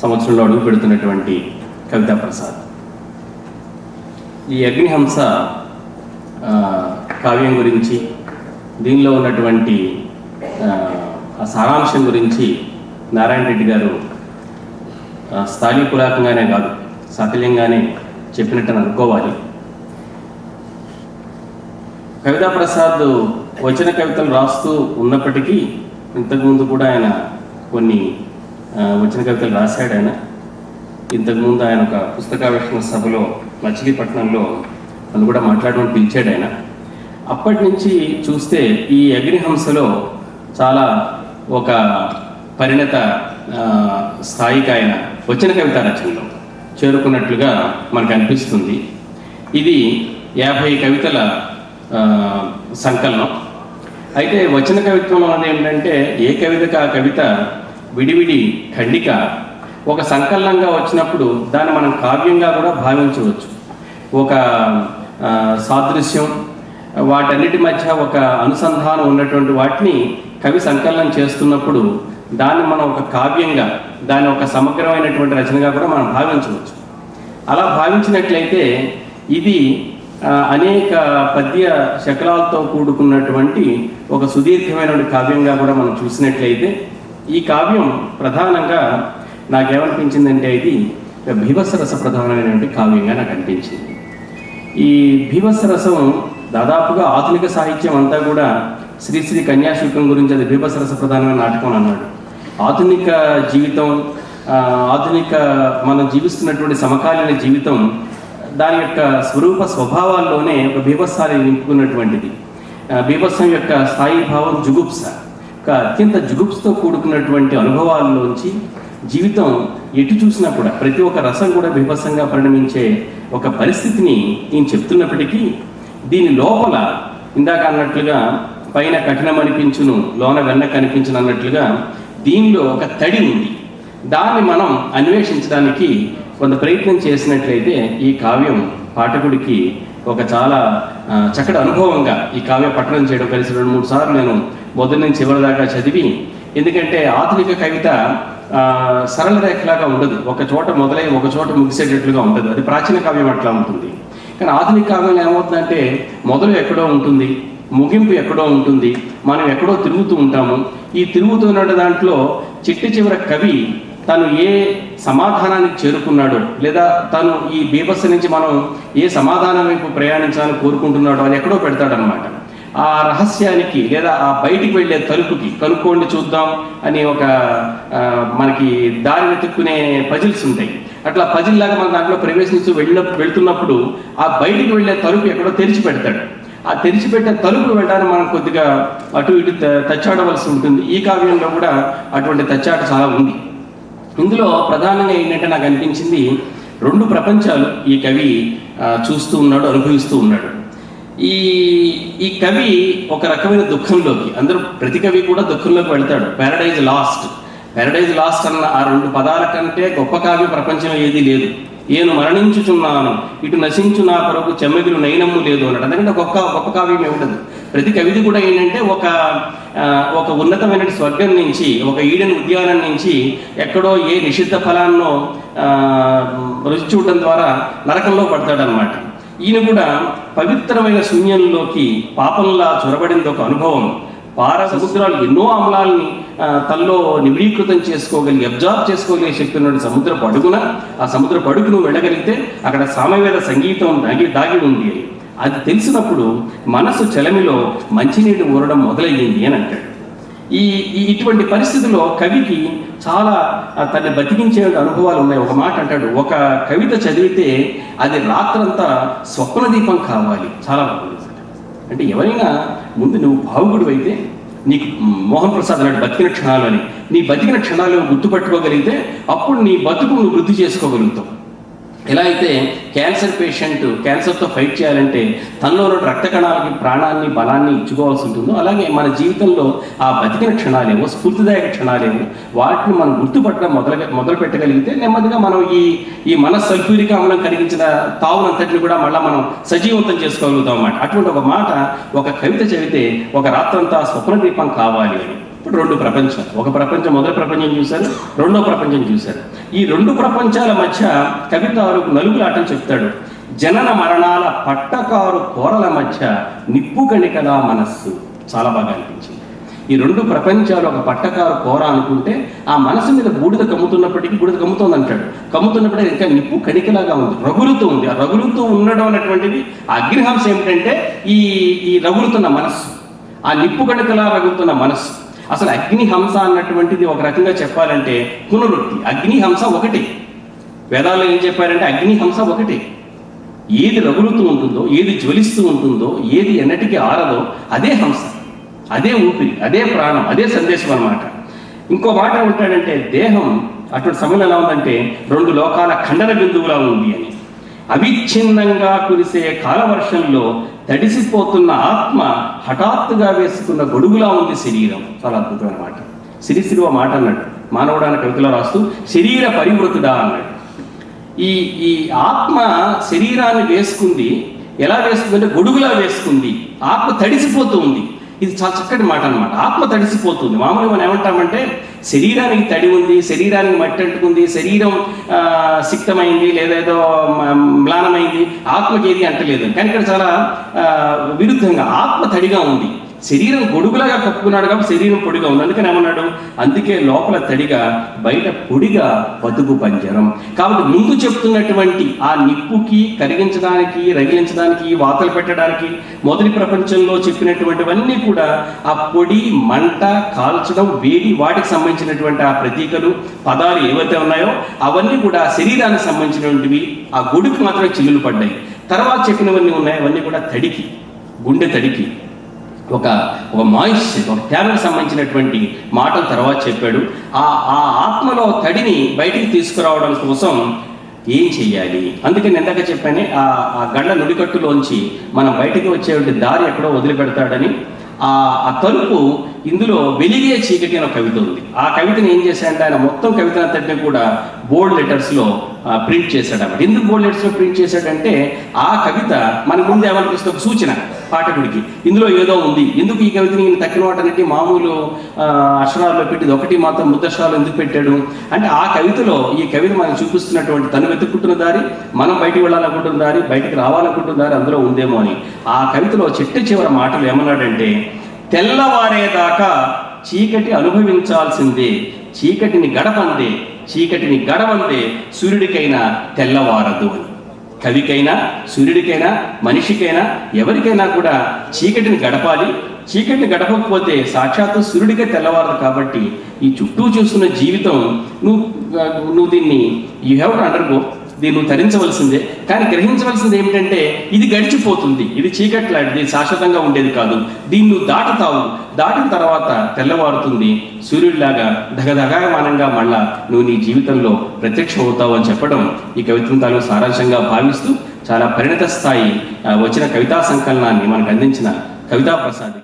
సంవత్సరంలో అడుగు పెడుతున్నటువంటి కవితా ప్రసాద్. ఈ అగ్నిహంస కావ్యం గురించి, దీనిలో ఉన్నటువంటి ఆ సారాంశం గురించి నారాయణ రెడ్డి గారు స్థానికులాకంగానే కాదు, సాకల్యంగానే చెప్పినట్టు అనుకోవాలి. కవితా ప్రసాద్ వచన కవితలు రాస్తూ ఉన్నప్పటికీ ఇంతకుముందు కూడా ఆయన కొన్ని వచన కవితలు రాశాడు. ఇంతకుముందు ఆయన ఒక పుస్తకావిష్కరణ సభలో మచిలీపట్నంలో నన్ను కూడా మాట్లాడమని పిలిచాడు ఆయన. అప్పటి నుంచి చూస్తే ఈ అగ్నిహంసలో చాలా ఒక పరిణత స్థాయికి ఆయన వచన కవితా రచనలో చేరుకున్నట్లుగా మనకు అనిపిస్తుంది. ఇది 50 కవితల సంకలనం. అయితే వచన కవిత్వంలో అనేది ఏంటంటే ఏ కవితకు ఆ కవిత విడివిడి ఖండిక ఒక సంకలనంగా వచ్చినప్పుడు దాన్ని మనం కావ్యంగా కూడా భావించవచ్చు. ఒక సాదృశ్యం, వాటన్నిటి మధ్య ఒక అనుసంధానం ఉన్నటువంటి వాటిని కవి సంకలనం చేస్తున్నప్పుడు దాన్ని మనం ఒక కావ్యంగా, దాన్ని ఒక సమగ్రమైనటువంటి రచనగా కూడా మనం భావించవచ్చు. అలా భావించినట్లయితే ఇది అనేక పద్య శకలాలతో కూడుకున్నటువంటి ఒక సుదీర్ఘమైనటువంటి కావ్యంగా కూడా మనం చూసినట్లయితే ఈ కావ్యం ప్రధానంగా నాకేమనిపించిందంటే ఇది భీభత్సరస ప్రధానమైనటువంటి కావ్యంగా నాకు అనిపించింది. ఈ భీభత్సరసం దాదాపుగా ఆధునిక సాహిత్యం అంతా కూడా శ్రీశ్రీ కన్యాశుల్కం గురించి అది భీభత్సరస ప్రధానమైన నాటకం అన్నాడు. ఆధునిక జీవితం, ఆధునిక మనం జీవిస్తున్నటువంటి సమకాలీన జీవితం దాని యొక్క స్వరూప స్వభావాల్లోనే ఒక బీభత్సాన్ని నింపుకున్నటువంటిది. బీభత్సం యొక్క స్థాయి భావం జుగుప్స, ఒక అత్యంత జుగుప్సతో కూడుకున్నటువంటి అనుభవాల్లోంచి జీవితం ఎటు చూసినా కూడా ప్రతి ఒక్క రసం కూడా బీభత్సంగా పరిణమించే ఒక పరిస్థితిని నేను చెప్తున్నప్పటికీ దీని లోపల ఇందాక అన్నట్లుగా పైన కఠినం అనిపించును, లోన వెన్న కనిపించును అన్నట్లుగా దీనిలో ఒక తడి ఉంది. దాన్ని మనం అన్వేషించడానికి కొంత ప్రయత్నం చేసినట్లయితే ఈ కావ్యం పాఠకుడికి ఒక చాలా చక్కటి అనుభవంగా ఈ కావ్య పఠనం చేయడం కలిసి 2-3 సార్లు నేను మొదటి నుంచి చివరి దాకా చదివి, ఎందుకంటే ఆధునిక కవిత సరళ రేఖలాగా ఉండదు, ఒక చోట మొదలై ఒక చోట ముగిసేటట్లుగా ఉండదు. అది ప్రాచీన కావ్యం అట్లా ఉంటుంది. కానీ ఆధునిక కావ్యంలో ఏమవుతుందంటే మొదలు ఎక్కడో ఉంటుంది, ముగింపు ఎక్కడో ఉంటుంది, మనం ఎక్కడో తిరుగుతూ ఉంటాము. ఈ తిరుగుతున్న దాంట్లో చిట్ట చివర కవి తను ఏ సమాధానానికి చేరుకున్నాడో, లేదా తను ఈ బీభత్స నుంచి మనం ఏ సమాధానం వైపు ప్రయాణించాలని కోరుకుంటున్నాడో అది ఎక్కడో పెడతాడనమాట. ఆ రహస్యానికి లేదా ఆ బయటికి వెళ్ళే తలుపుకి కనుక్కోండి చూద్దాం అని ఒక మనకి దారి వెతుక్కునే పజిల్స్ ఉంటాయి. అట్లా పజిల్ లాగా మన దాంట్లో ప్రవేశించి వెళ్తున్నప్పుడు ఆ బయటికి వెళ్ళే తలుపు ఎక్కడో తెరిచి పెడతాడు. ఆ తెరిచిపెట్టే తలుపు వెళ్ళడానికి మనం కొద్దిగా అటు ఇటు తచ్చాడవలసి ఉంటుంది. ఈ కావ్యంలో కూడా అటువంటి తచ్చాట చాలా ఉంది. ఇందులో ప్రధానంగా ఏంటంటే నాకు అనిపించింది 2 ప్రపంచాలు ఈ కవి చూస్తూ ఉన్నాడు, అనుభవిస్తూ ఉన్నాడు. ఈ కవి ఒక రకమైన దుఃఖంలోకి, ప్రతి కవి కూడా దుఃఖంలోకి వెళ్తాడు. ప్యారడైజ్ లాస్ట్ అన్న ఆ 2 పదాల కంటే గొప్ప కావ్య ప్రపంచం ఏదీ లేదు. ఏను మరణించుచున్నాను, ఇటు నశించు నా కొరకు చెమ్మెగిలు నైనమ్ము లేదు అన్నాడు. అందుకంటే గొప్ప కావ్యం ఉండదు. ప్రతి కవిది కూడా ఏంటంటే ఒక ఉన్నతమైన స్వర్గం నుంచి, ఒక ఈడెన్ ఉద్యానం నుంచి ఎక్కడో ఏ నిషిద్ధ ఫలాన్నో రుచి చూడడం ద్వారా నరకంలో పడతాడనమాట. ఈయన కూడా పవిత్రమైన శూన్యంలోకి పాపంలా చొరబడింది ఒక అనుభవం. సముద్రాలు ఎన్నో అమలాల్ని తనలో నిబిడీకృతం చేసుకోగలిగి, అబ్జార్బ్ చేసుకోగలిగే శక్తి ఉన్న సముద్రపు అడుగున, ఆ సముద్రపు అడుగును వెళ్ళగలిగితే అక్కడ సామవేద సంగీతం దాగి ఉంది అని అది తెలిసినప్పుడు మనసు చెలమిలో మంచినీటి ఊరడం మొదలయ్యింది అని అంటాడు. ఇటువంటి పరిస్థితుల్లో కవికి చాలా తనని బతికించే అనుభవాలు ఉన్నాయి. ఒక మాట అంటాడు, ఒక కవిత చదివితే అది రాత్రంతా స్వప్న దీపం కావాలి. చాలా బాగుంది. అంటే ఎవరైనా ముందు నువ్వు భావుకుడు అయితే, నీకు మోహన్ ప్రసాద్ అన్నాడు బతికిన క్షణాలు అని, నీ బతికిన క్షణాలు గుర్తుపట్టుకోగలిగితే అప్పుడు నీ బతుకు నువ్వు వృద్ధి చేసుకోగలుగుతావు. ఎలా అయితే క్యాన్సర్ పేషెంట్ క్యాన్సర్తో ఫైట్ చేయాలంటే తనలో రక్త కణాలకి ప్రాణాన్ని బలాన్ని ఇచ్చుకోవాల్సి ఉంటుందో, అలాగే మన జీవితంలో ఆ బతికిన క్షణాలేమో, స్ఫూర్తిదాయక క్షణాలేమో వాటిని మనం గుర్తుపట్టడం మొదలు పెట్టగలిగితే నెమ్మదిగా మనం ఈ సల్ఫ్యూరిక్ ఆమ్లం కలిగించిన తావునంతటిని కూడా మళ్ళీ మనం సజీవంతం చేసుకోగలుగుతాం అన్నమాట. అటువంటి ఒక మాట ఒక కవిత చదివితే ఒక రాత్రంతా స్వప్న దీపం కావాలి అని ఇప్పుడు రెండు ప్రపంచాలు, ఒక ప్రపంచం, మొదటి ప్రపంచం చూశారు, రెండో ప్రపంచం చూశారు. ఈ రెండు ప్రపంచాల మధ్య కవితాలకు నలుగులాటలు చెప్తాడు. జనన మరణాల పట్టకారు కోరల మధ్య నిప్పు కణికల మనస్సు. చాలా బాగా అనిపించింది. ఈ రెండు ప్రపంచాలు ఒక పట్టకారు కోర అనుకుంటే ఆ మనసు మీద బూడిద కమ్ముతున్నప్పటికీ, బూడిద కమ్ముతోంది అంటాడు, కమ్ముతున్నప్పటికీ ఇంకా నిప్పు కణికలాగా ఉంది, రగులుతూ ఉంది. ఆ రగులుతూ ఉండడం అనేటువంటిది ఆ అగ్నిహంస ఏమిటంటే ఈ రగులుతున్న మనస్సు, ఆ నిప్పు కణికలా రగులుతున్న మనస్సు. అసలు అగ్నిహంస అన్నటువంటిది ఒక రకంగా చెప్పాలంటే పునరుక్తి. అగ్నిహంస ఒకటి. వేదాల్లో ఏం చెప్పారంటే అగ్నిహంస ఒకటి. ఏది రగులుతూ ఉంటుందో, ఏది జ్వలిస్తూ ఉంటుందో, ఏది ఎన్నటికీ ఆరదో అదే హంస, అదే ఊపిరి, అదే ప్రాణం, అదే సందేశం అన్నమాట. ఇంకో మాట ఉంటాడంటే దేహం అటువంటి సమయంలో ఎలా ఉందంటే రెండు లోకాల ఖండన బిందువులా ఉంది అని. అవిచ్ఛిన్నంగా కురిసే కాలవర్షంలో తడిసిపోతున్న ఆత్మ హఠాత్తుగా వేసుకున్న గొడుగులా ఉంది శరీరం. చాలా అద్భుతమైన మాట. సిరిసిరివ మాట అన్నాడు మానవుడాన కవితలో రాస్తూ, శరీర పరివృతుడా అన్నాడు. ఈ ఆత్మ శరీరాన్ని వేసుకుంది. ఎలా వేసుకుందంటే గొడుగులా వేసుకుంది. ఆత్మ తడిసిపోతూ ఉంది. ఇది చాలా చక్కటి మాట అనమాట. ఆత్మ తడిసిపోతుంది. మామూలుగా మనం ఏమంటామంటే శరీరానికి తడి ఉంది, శరీరానికి మట్టి అంటుకుంది, శరీరం సిక్తమైంది, లేదేదో మ్లానమైంది, ఆత్మకి ఏది అంటలేదు. కానీ ఇక్కడ చాలా విరుద్ధంగా ఆత్మ తడిగా ఉంది, శరీరం గొడుగులాగా కప్పుకున్నాడు కాబట్టి శరీరం పొడిగా ఉంది. అందుకని ఏమన్నాడు, అందుకే లోపల తడిగా బయట పొడిగా బతుకు పంజరం. కాబట్టి ముందు చెప్తున్నటువంటి ఆ నిప్పుకి కరిగించడానికి, రగిలించడానికి, వాతలు పెట్టడానికి మొదటి ప్రపంచంలో చెప్పినటువంటివన్నీ కూడా ఆ పొడి, మంట, కాల్చడం, వేడి, వాటికి సంబంధించినటువంటి ఆ ప్రతీకలు, పదాలు ఏవైతే ఉన్నాయో అవన్నీ కూడా శరీరానికి సంబంధించినటువంటివి. ఆ గొడుగు మాత్రమే చిల్లులు పడ్డాయి. తర్వాత చెప్పినవన్నీ ఉన్నాయి, అవన్నీ కూడా తడికి, గుండె తడికి, ఒక మాయిశ్చర్, ఒక తేమకు సంబంధించినటువంటి మాటలు తర్వాత చెప్పాడు. ఆ ఆత్మలో తడిని బయటికి తీసుకురావడం కోసం ఏం చెయ్యాలి? అందుకే నేను ఇందాక చెప్పానే ఆ గండ నుడికట్టులోంచి మనం బయటికి వచ్చే దారి ఎక్కడో వదిలిపెడతాడని. ఆ తలుపు ఇందులో వెలిగే చీకటి అనే కవిత ఉంది. ఆ కవితను ఏం చేశాడంటే ఆయన మొత్తం కవిత అంతటిని కూడా బోల్డ్ లెటర్స్లో ప్రింట్ చేశాడు అన్నమాట. ఎందుకు బోల్డ్ లెటర్స్లో ప్రింట్ చేశాడంటే ఆ కవిత మన ముందు ఏమనిపిస్తుంది, ఒక సూచన పాఠకుడికి, ఇందులో ఏదో ఉంది. ఎందుకు ఈ కవితని ఈయన తక్కిన వాటన్నిటి మామూలు అక్షరాల్లో పెట్టింది ఒకటి మాత్రం ముద్దక్షరాలు ఎందుకు పెట్టాడు అంటే, ఆ కవితలో ఈ కవిత మనం చూపిస్తున్నటువంటి తను వెతుక్కుంటున్న దారి, మనం బయటికి వెళ్ళాలనుకుంటున్న దారి, బయటికి రావాలనుకుంటున్న దారి అందులో ఉందేమో అని. ఆ కవితలో చిట్ట చివరి మాటలు ఏమన్నాడంటే, తెల్లవారేదాకా చీకటి అనుభవించాల్సిందే, చీకటిని గడపందే, చీకటిని గడవందే సూర్యుడికైనా తెల్లవారదు అని. కవికైనా, సూర్యుడికైనా, మనిషికైనా, ఎవరికైనా కూడా చీకటిని గడపాలి. చీకటిని గడపకపోతే సాక్షాత్తు సూర్యుడికే తెల్లవారదు. కాబట్టి ఈ చుట్టూ చూస్తున్న జీవితం నువ్వు దీన్ని యూ హ్యావ్ టు అండర్గో, దీన్ని నువ్వు తరించవలసిందే. కానీ గ్రహించవలసింది ఏమిటంటే ఇది గడిచిపోతుంది, ఇది చీకట్లాంటిది, శాశ్వతంగా ఉండేది కాదు. దీన్ని నువ్వు దాటుతావు, దాటిన తర్వాత తెల్లవారుతుంది, సూర్యుడిలాగా దగదగామానంగా మళ్ళా నువ్వు నీ జీవితంలో ప్రత్యక్షం అవుతావు అని చెప్పడం ఈ కవిత్వం తాలూ సారాంశంగా భావిస్తూ చాలా పరిణత స్థాయి వచ్చిన కవితా సంకలనాన్ని మనకు అందించిన కవితా ప్రసాద్